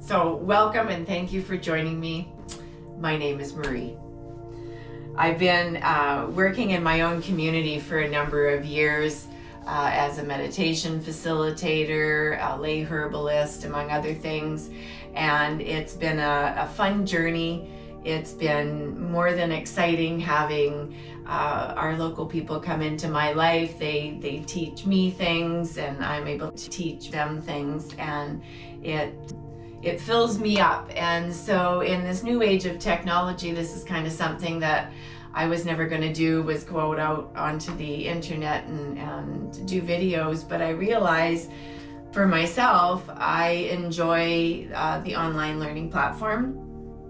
So welcome and thank you for joining me. My name is Marie. I've been working in my own community for a number of years as a meditation facilitator, a lay herbalist, among other things. And it's been a fun journey. It's been more than exciting having our local people come into my life. They teach me things and I'm able to teach them things, and it fills me up. And so in this new age of technology, this is kind of something that I was never going to do, was go out onto the internet and do videos. But I realized for myself, I enjoy the online learning platform.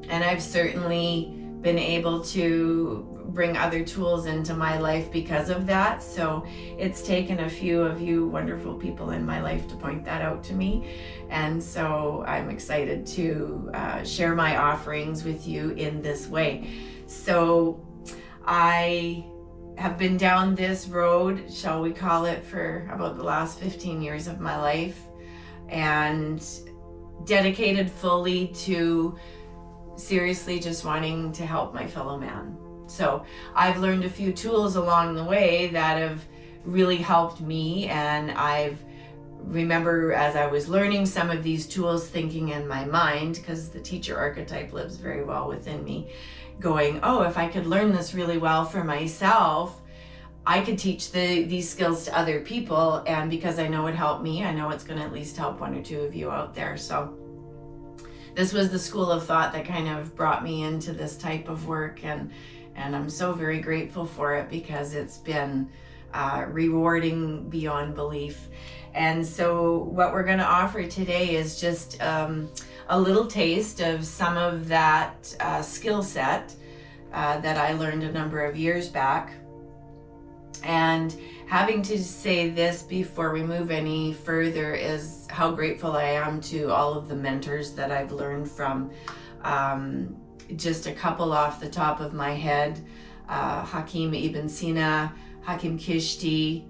And I've certainly been able to bring other tools into my life because of that. So it's taken a few of you wonderful people in my life to point that out to me. And so I'm excited to share my offerings with you in this way. So I have been down this road, shall we call it, for about the last 15 years of my life, and dedicated fully to seriously just wanting to help my fellow man. So I've learned a few tools along the way that have really helped me, and I've remember as I was learning some of these tools thinking in my mind, because the teacher archetype lives very well within me, going, oh, if I could learn this really well for myself, I could teach these skills to other people, and because I know it helped me, I know it's going to at least help one or two of you out there. So this was the school of thought that kind of brought me into this type of work, and I'm so very grateful for it because it's been rewarding beyond belief. And so what we're going to offer today is just a little taste of some of that skill set that I learned a number of years back. And having to say this before we move any further is how grateful I am to all of the mentors that I've learned from. Just a couple off the top of my head: Hakim Ibn Sina, Hakim Kishti,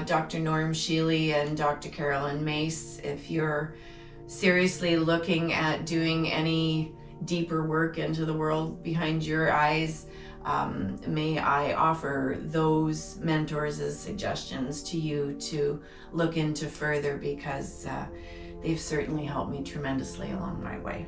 Dr. Norm Shealy, and Dr. Carolyn Mace. If you're seriously looking at doing any deeper work into the world behind your eyes, may I offer those mentors as suggestions to you to look into further, because they've certainly helped me tremendously along my way.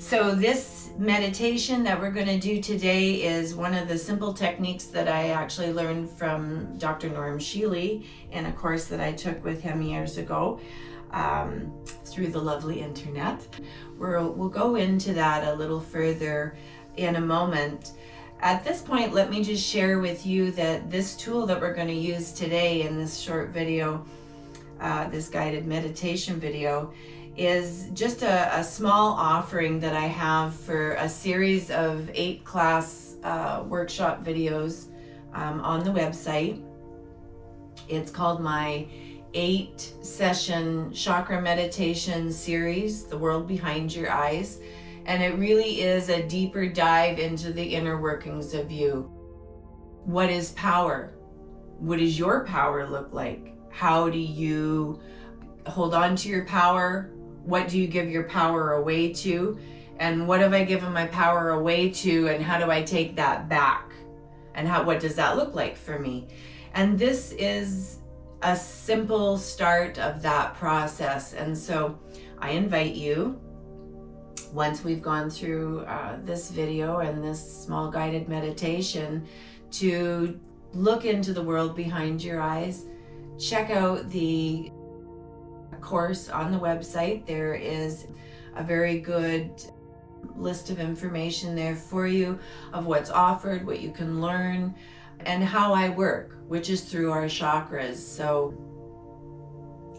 So this meditation that we're going to do today is one of the simple techniques that I actually learned from Dr. Norm Shealy in a course that I took with him years ago through the lovely internet. We'll go into that a little further in a moment. At this point, let me just share with you that this tool that we're going to use today in this short video, this guided meditation video, is just a small offering that I have for a series of 8 class workshop videos on the website. It's called my 8-session chakra meditation series, The World Behind Your Eyes. And it really is a deeper dive into the inner workings of you. What is power? What does your power look like? How do you hold on to your power? What do you give your power away to? And what have I given my power away to, and how do I take that back? And what does that look like for me? And this is a simple start of that process. And so I invite you, once we've gone through this video and this small guided meditation, to look into the world behind your eyes. Check out the course on the website. There is a very good list of information there for you of what's offered, what you can learn, and how I work, which is through our chakras. So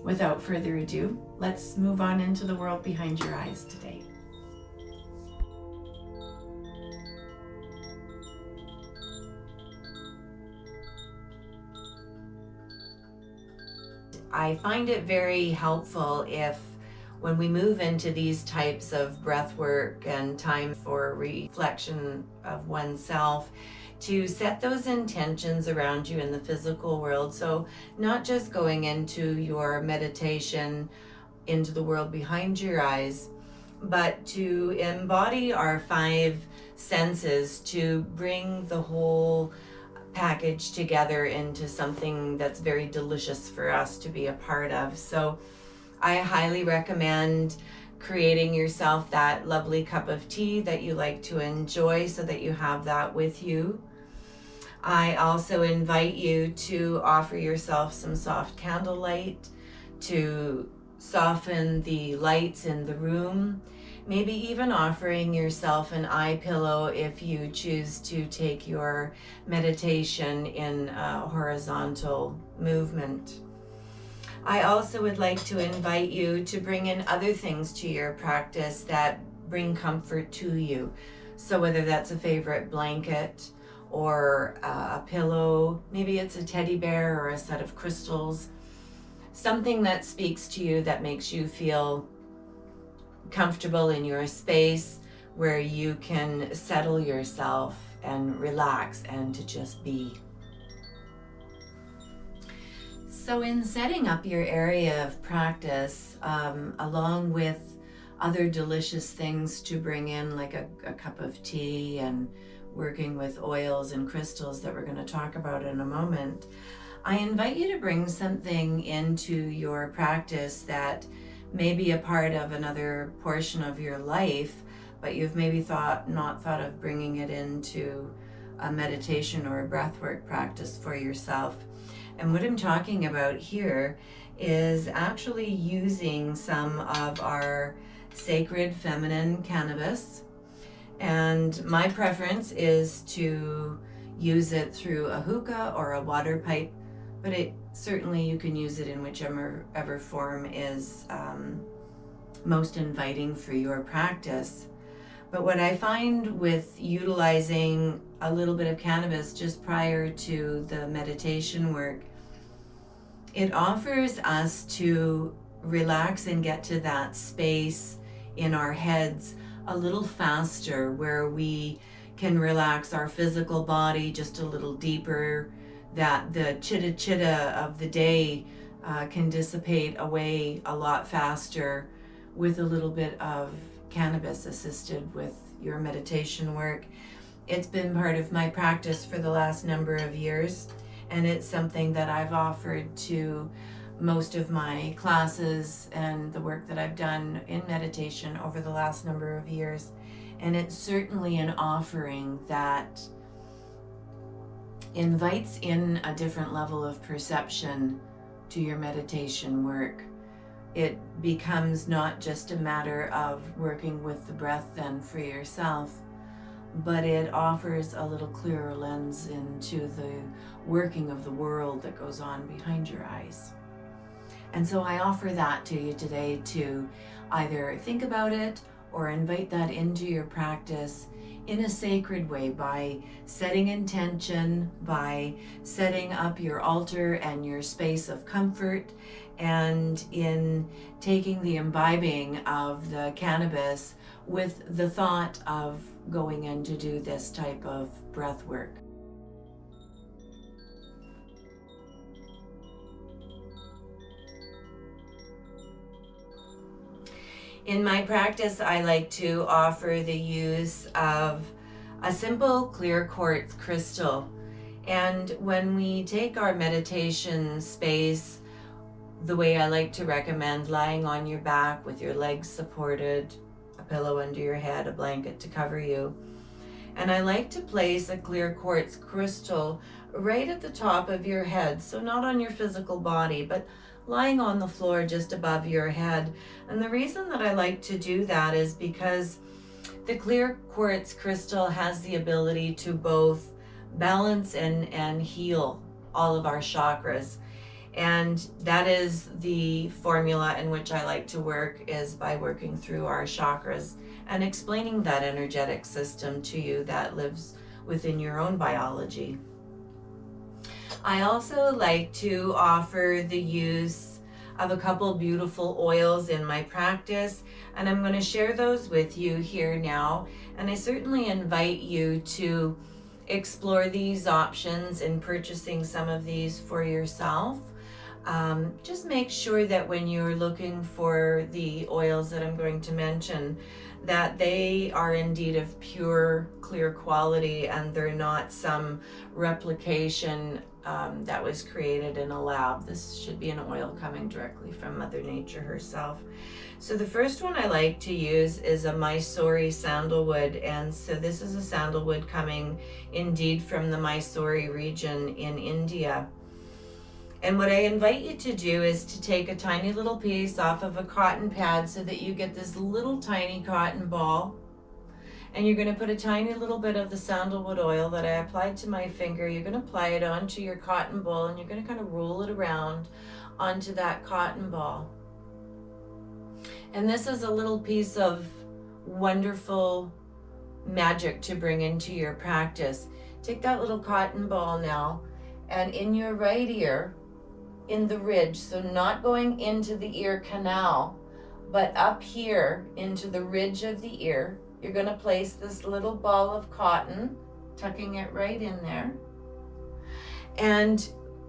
without further ado, let's move on into the world behind your eyes today. I find it very helpful if, when we move into these types of breath work and time for reflection of oneself, to set those intentions around you in the physical world. So not just going into your meditation into the world behind your eyes, but to embody our 5 senses, to bring the whole package together into something that's very delicious for us to be a part of. So I highly recommend creating yourself that lovely cup of tea that you like to enjoy so that you have that with you. I also invite you to offer yourself some soft candlelight to soften the lights in the room. Maybe even offering yourself an eye pillow if you choose to take your meditation in a horizontal movement. I also would like to invite you to bring in other things to your practice that bring comfort to you. So whether that's a favorite blanket or a pillow, maybe it's a teddy bear or a set of crystals, something that speaks to you that makes you feel comfortable in your space, where you can settle yourself and relax and to just be. So in setting up your area of practice, along with other delicious things to bring in, like a cup of tea and working with oils and crystals that we're going to talk about in a moment, I invite you to bring something into your practice that may be a part of another portion of your life, but you've maybe not thought of bringing it into a meditation or a breathwork practice for yourself. And what I'm talking about here is actually using some of our sacred feminine cannabis. And my preference is to use it through a hookah or a water pipe, but certainly you can use it in whichever form is most inviting for your practice. But what I find with utilizing a little bit of cannabis just prior to the meditation work, it offers us to relax and get to that space in our heads a little faster, where we can relax our physical body just a little deeper, that the chitta of the day can dissipate away a lot faster with a little bit of cannabis assisted with your meditation work. It's been part of my practice for the last number of years, and it's something that I've offered to most of my classes and the work that I've done in meditation over the last number of years. And it's certainly an offering that invites in a different level of perception to your meditation work. It becomes not just a matter of working with the breath then for yourself, but it offers a little clearer lens into the working of the world that goes on behind your eyes. And so I offer that to you today to either think about it or invite that into your practice in a sacred way, by setting intention, by setting up your altar and your space of comfort, and in taking the imbibing of the cannabis with the thought of going in to do this type of breath work. In my practice, I like to offer the use of a simple clear quartz crystal. And when we take our meditation space, the way I like to recommend, lying on your back with your legs supported, a pillow under your head, a blanket to cover you. And I like to place a clear quartz crystal right at the top of your head, so not on your physical body, but lying on the floor just above your head. And the reason that I like to do that is because the clear quartz crystal has the ability to both balance and heal all of our chakras. And that is the formula in which I like to work, is by working through our chakras and explaining that energetic system to you that lives within your own biology. I also like to offer the use of a couple beautiful oils in my practice, and I'm going to share those with you here now. And I certainly invite you to explore these options in purchasing some of these for yourself. Just make sure that when you're looking for the oils that I'm going to mention, that they are indeed of pure, clear quality, and they're not some replication that was created in a lab. This should be an oil coming directly from Mother Nature herself. So the first one I like to use is a Mysore sandalwood, and so this is a sandalwood coming indeed from the Mysore region in India. And what I invite you to do is to take a tiny little piece off of a cotton pad so that you get this little tiny cotton ball. And you're going to put a tiny little bit of the sandalwood oil that I applied to my finger. You're going to apply it onto your cotton ball, and you're going to kind of roll it around onto that cotton ball. And this is a little piece of wonderful magic to bring into your practice. Take that little cotton ball now, and in your right ear, in the ridge, so not going into the ear canal, but up here into the ridge of the ear, you're going to place this little ball of cotton, tucking it right in there. And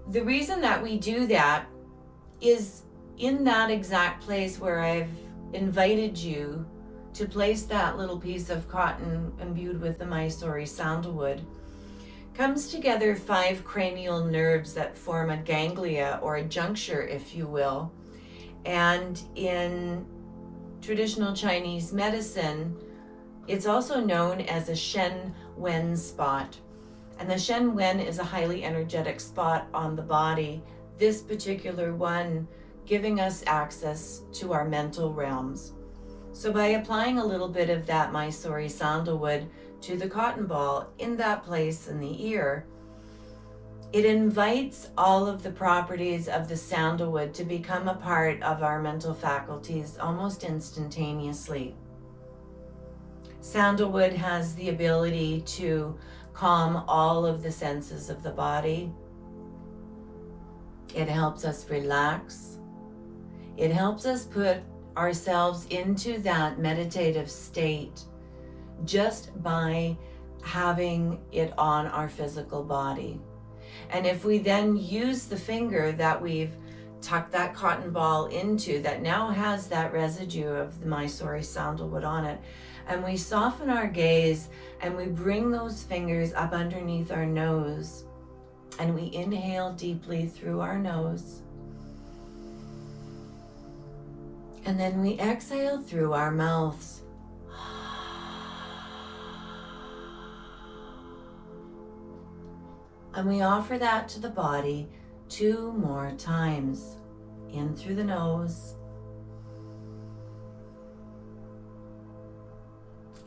the reason that we do that is in that exact place where I've invited you to place that little piece of cotton imbued with the Mysore sandalwood, comes together 5 cranial nerves that form a ganglia, or a juncture, if you will. And in traditional Chinese medicine, it's also known as a Shen Wen spot. And the Shen Wen is a highly energetic spot on the body, this particular one giving us access to our mental realms. So by applying a little bit of that Mysore sandalwood to the cotton ball in that place in the ear, it invites all of the properties of the sandalwood to become a part of our mental faculties almost instantaneously. Sandalwood has the ability to calm all of the senses of the body. It helps us relax. It helps us put ourselves into that meditative state just by having it on our physical body. And if we then use the finger that we've tucked that cotton ball into, that now has that residue of the Mysore sandalwood on it, and we soften our gaze and we bring those fingers up underneath our nose, and we inhale deeply through our nose, and then we exhale through our mouths. And we offer that to the body 2 more times. In through the nose.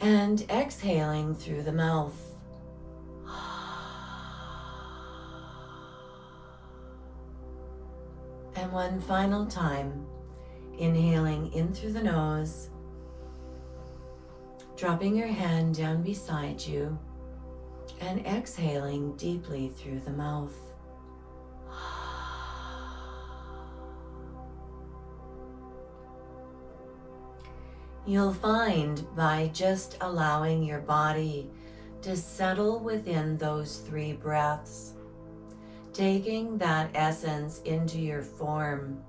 And exhaling through the mouth. And one final time, inhaling in through the nose, dropping your hand down beside you, and exhaling deeply through the mouth. You'll find by just allowing your body to settle within those 3 breaths, taking that essence into your form,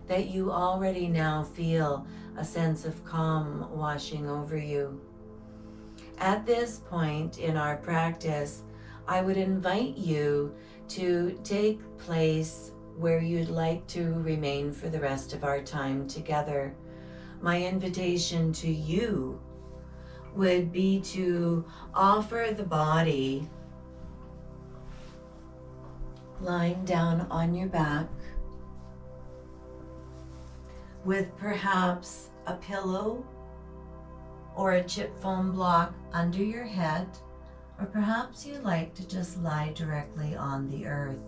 that you already now feel a sense of calm washing over you. At this point in our practice, I would invite you to take place where you'd like to remain for the rest of our time together. My invitation to you would be to offer the body lying down on your back with perhaps a pillow or a chip foam block under your head, or perhaps you'd like to just lie directly on the earth.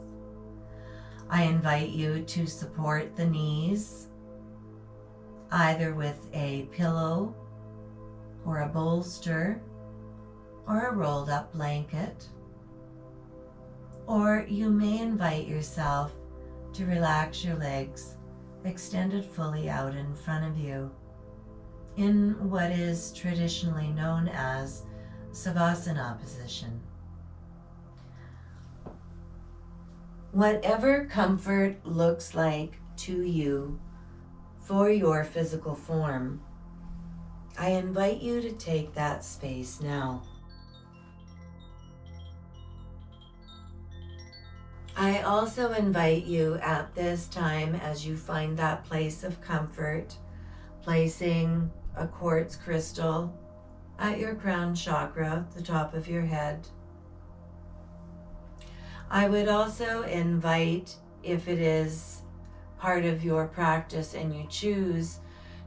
I invite you to support the knees either with a pillow or a bolster or a rolled up blanket, or you may invite yourself to relax your legs extended fully out in front of you in what is traditionally known as Savasana position. Whatever comfort looks like to you for your physical form, I invite you to take that space now. I also invite you at this time, as you find that place of comfort, placing a quartz crystal at your crown chakra, the top of your head. I would also invite, if it is part of your practice and you choose,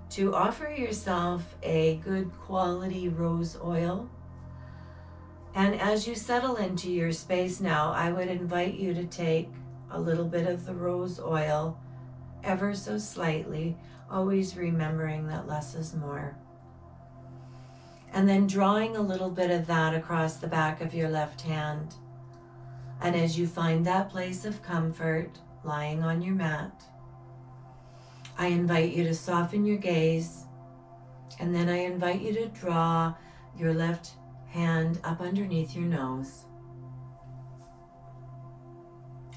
to offer yourself a good quality rose oil. And as you settle into your space now, I would invite you to take a little bit of the rose oil, ever so slightly, always remembering that less is more. And then drawing a little bit of that across the back of your left hand. And as you find that place of comfort lying on your mat, I invite you to soften your gaze, and then I invite you to draw your left hand up underneath your nose.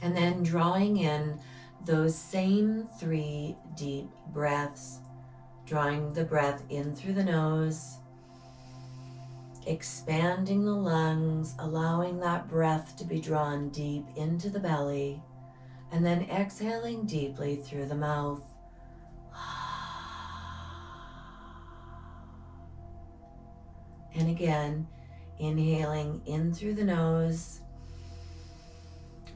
And then drawing in those same 3 deep breaths, drawing the breath in through the nose, expanding the lungs, allowing that breath to be drawn deep into the belly, and then exhaling deeply through the mouth. And again, inhaling in through the nose,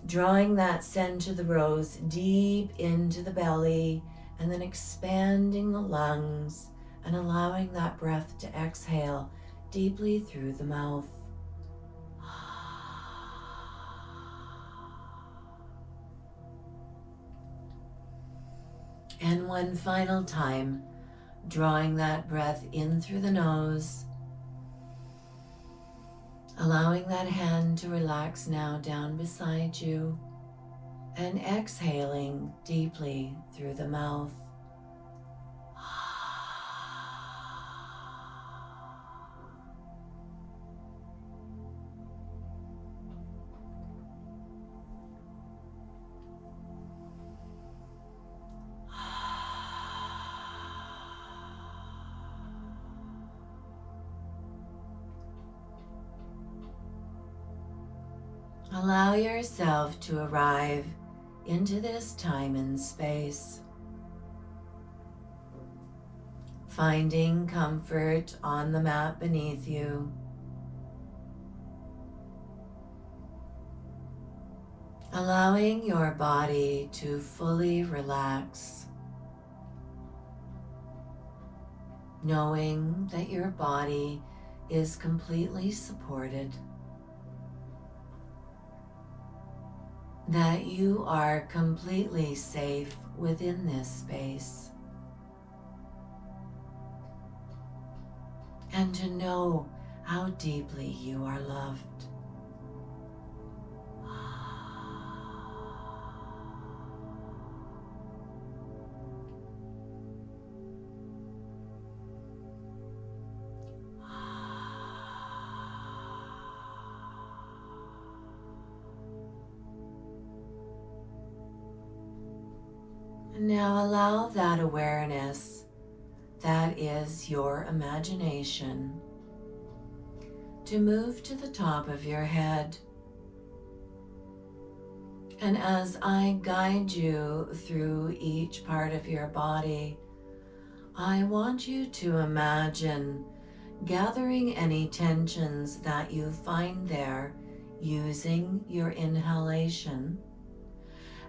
drawing that scent of the rose deep into the belly, and then expanding the lungs and allowing that breath to exhale deeply through the mouth. And one final time, drawing that breath in through the nose, allowing that hand to relax now down beside you, and exhaling deeply through the mouth. Allow yourself to arrive into this time and space, finding comfort on the mat beneath you, allowing your body to fully relax, knowing that your body is completely supported, that you are completely safe within this space, and to know how deeply you are loved. And now allow that awareness, that is your imagination, to move to the top of your head. And as I guide you through each part of your body, I want you to imagine gathering any tensions that you find there using your inhalation.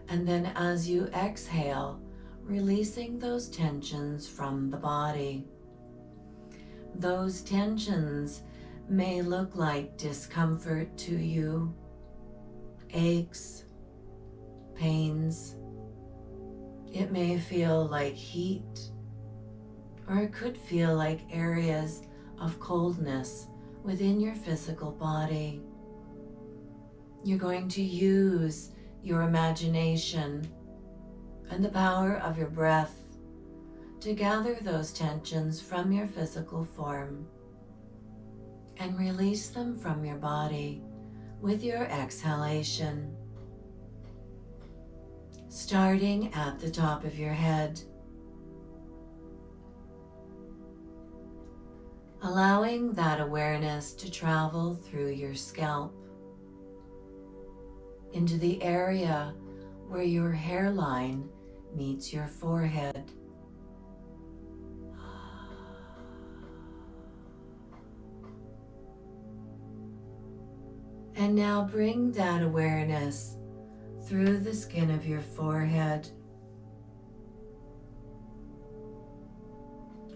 And then as you exhale, releasing those tensions from the body. Those tensions may look like discomfort to you, aches, pains. It may feel like heat, or it could feel like areas of coldness within your physical body. You're going to use your imagination and the power of your breath to gather those tensions from your physical form and release them from your body with your exhalation. starting at the top of your head, allowing that awareness to travel through your scalp into the area where your hairline meets your forehead. And now bring that awareness through the skin of your forehead,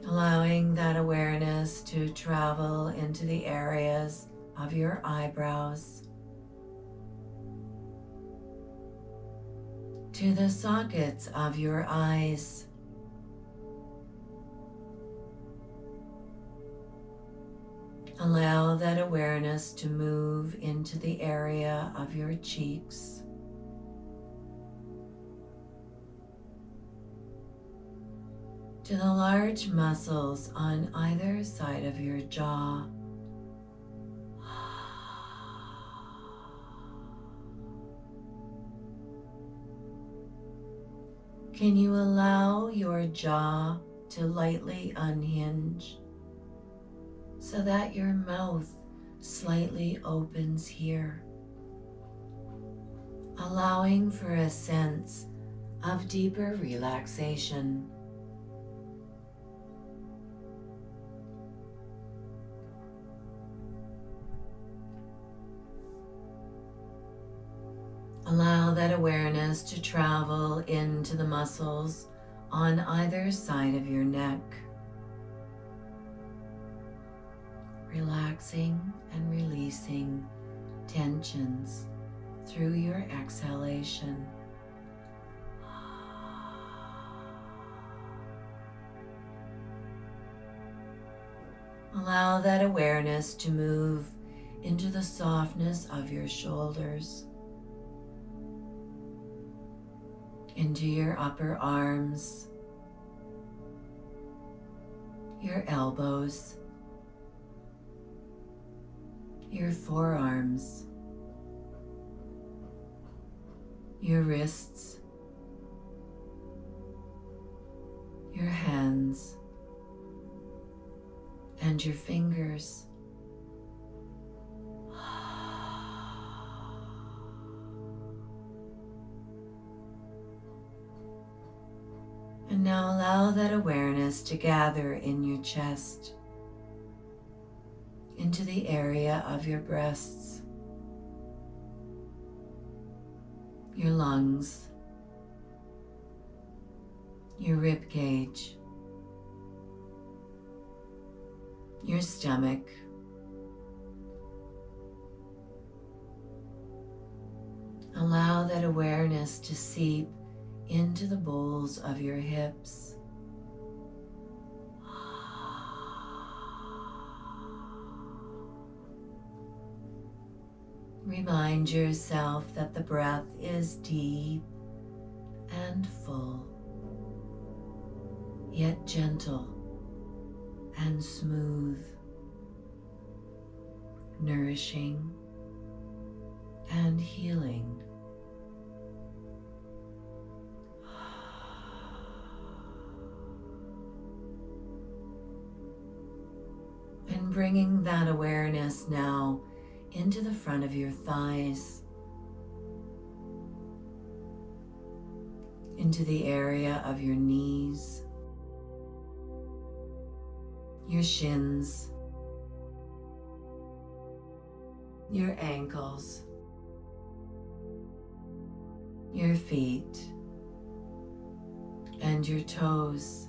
allowing that awareness to travel into the areas of your eyebrows, to the sockets of your eyes, allow that awareness to move into the area of your cheeks, to the large muscles on either side of your jaw. Can you allow your jaw to lightly unhinge so that your mouth slightly opens here, allowing for a sense of deeper relaxation? Allow that awareness to travel into the muscles on either side of your neck, relaxing and releasing tensions through your exhalation. Allow that awareness to move into the softness of your shoulders, into your upper arms, your elbows, your forearms, your wrists, your hands, and your fingers. And now allow that awareness to gather in your chest, into the area of your breasts, your lungs, your rib cage, your stomach, allow that awareness to seep into the bowls of your hips. Remind yourself that the breath is deep and full, yet gentle and smooth, nourishing and healing. And bringing that awareness now into the front of your thighs, into the area of your knees, your shins, your ankles, your feet, and your toes.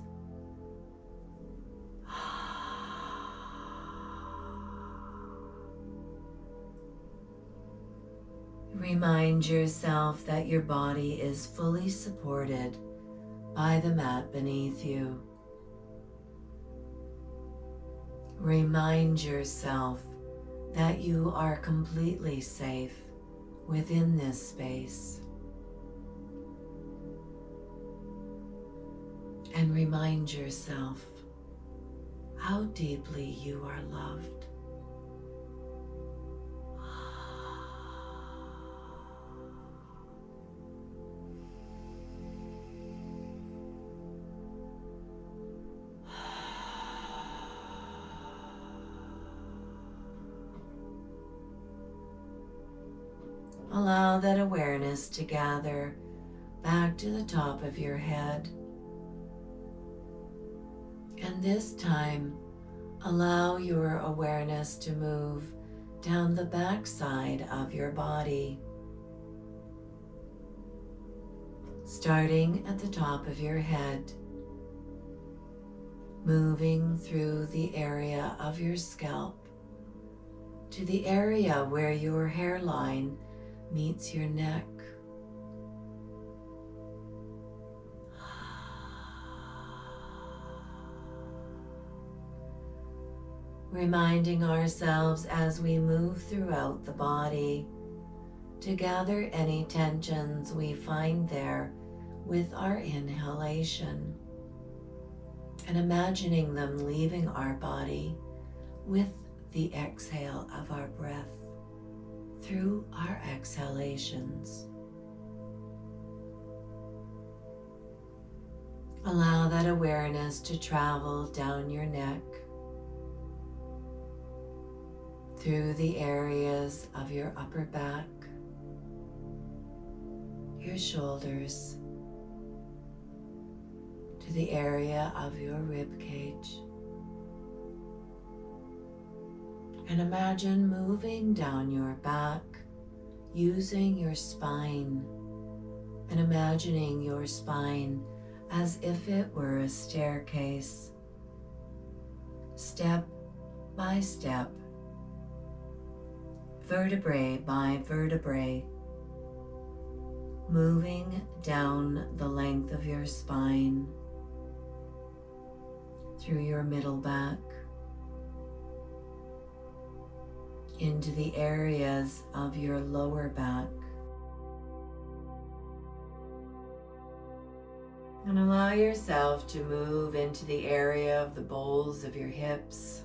Remind yourself that your body is fully supported by the mat beneath you. Remind yourself that you are completely safe within this space. And remind yourself how deeply you are loved. Allow that awareness to gather back to the top of your head. And this time, allow your awareness to move down the back side of your body, starting at the top of your head, moving through the area of your scalp to the area where your hairline meets your neck. Reminding ourselves as we move throughout the body to gather any tensions we find there with our inhalation, and imagining them leaving our body with the exhale of our breath through our exhalations. Allow that awareness to travel down your neck, through the areas of your upper back, your shoulders, to the area of your rib cage. And imagine moving down your back using your spine, and imagining your spine as if it were a staircase, step by step, vertebrae by vertebrae, moving down the length of your spine, through your middle back, into the areas of your lower back. And allow yourself to move into the area of the bowls of your hips,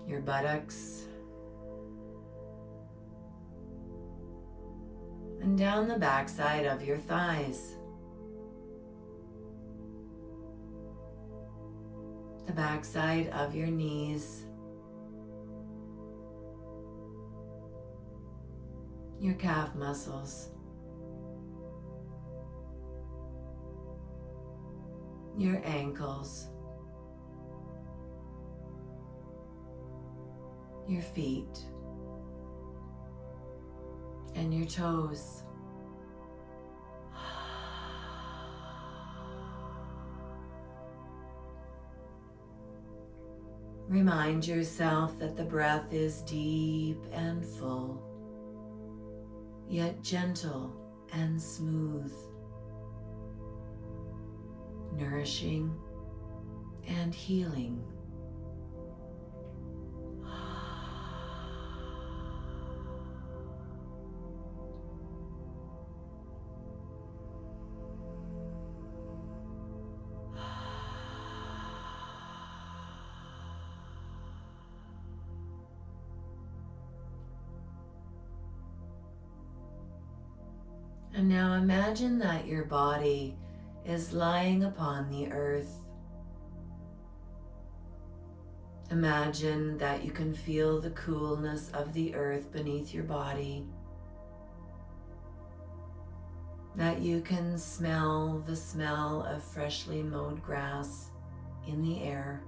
your buttocks, and down the backside of your thighs, the backside of your knees, your calf muscles, your ankles, your feet, and your toes. Remind yourself that the breath is deep and full, yet gentle and smooth, nourishing and healing. And now imagine that your body is lying upon the earth. Imagine that you can feel the coolness of the earth beneath your body, that you can smell the smell of freshly mowed grass in the air,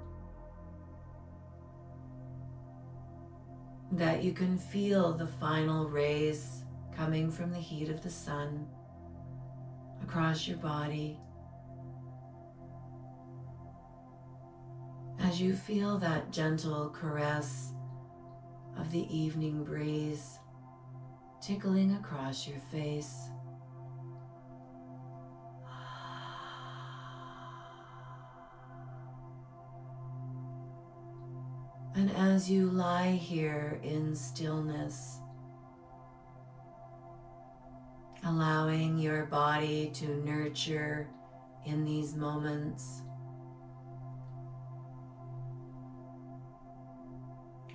that you can feel the final rays coming from the heat of the sun across your body. As you feel that gentle caress of the evening breeze tickling across your face. And as you lie here in stillness, allowing your body to nurture in these moments,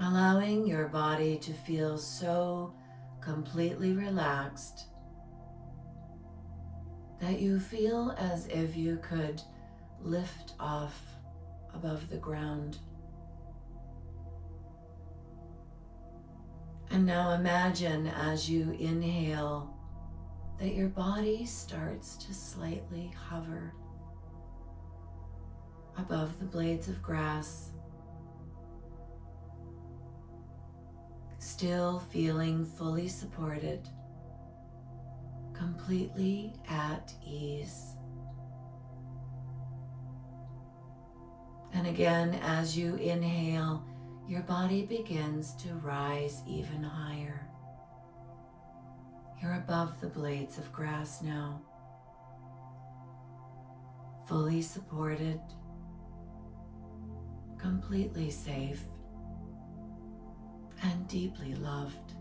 allowing your body to feel so completely relaxed that you feel as if you could lift off above the ground. And now imagine as you inhale that your body starts to slightly hover above the blades of grass, still feeling fully supported, completely at ease. And again, as you inhale, your body begins to rise even higher. You're above the blades of grass now, fully supported, completely safe, and deeply loved.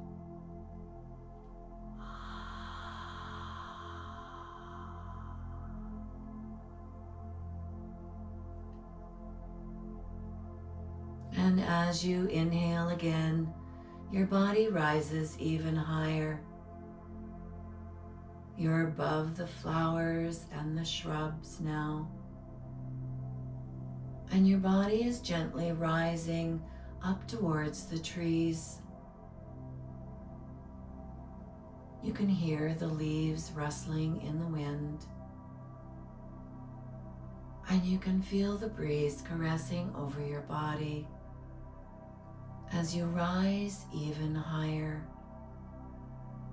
And as you inhale again, your body rises even higher. You're above the flowers and the shrubs now. And your body is gently rising up towards the trees. You can hear the leaves rustling in the wind. And you can feel the breeze caressing over your body as you rise even higher,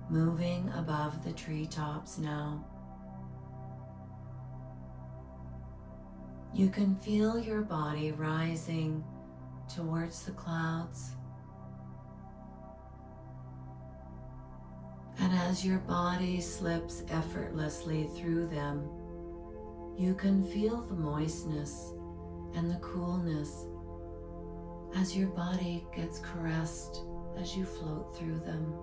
moving above the treetops now. You can feel your body rising towards the clouds. And as your body slips effortlessly through them, you can feel the moistness and the coolness as your body gets caressed as you float through them.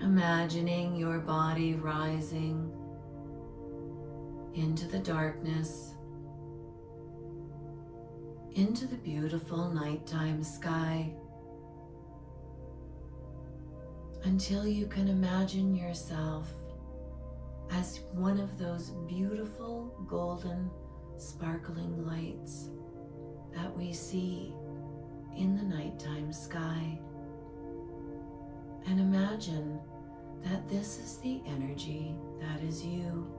Imagining your body rising into the darkness, into the beautiful nighttime sky, until you can imagine yourself as one of those beautiful golden sparkling lights that we see in the nighttime sky. And imagine that this is the energy that is you.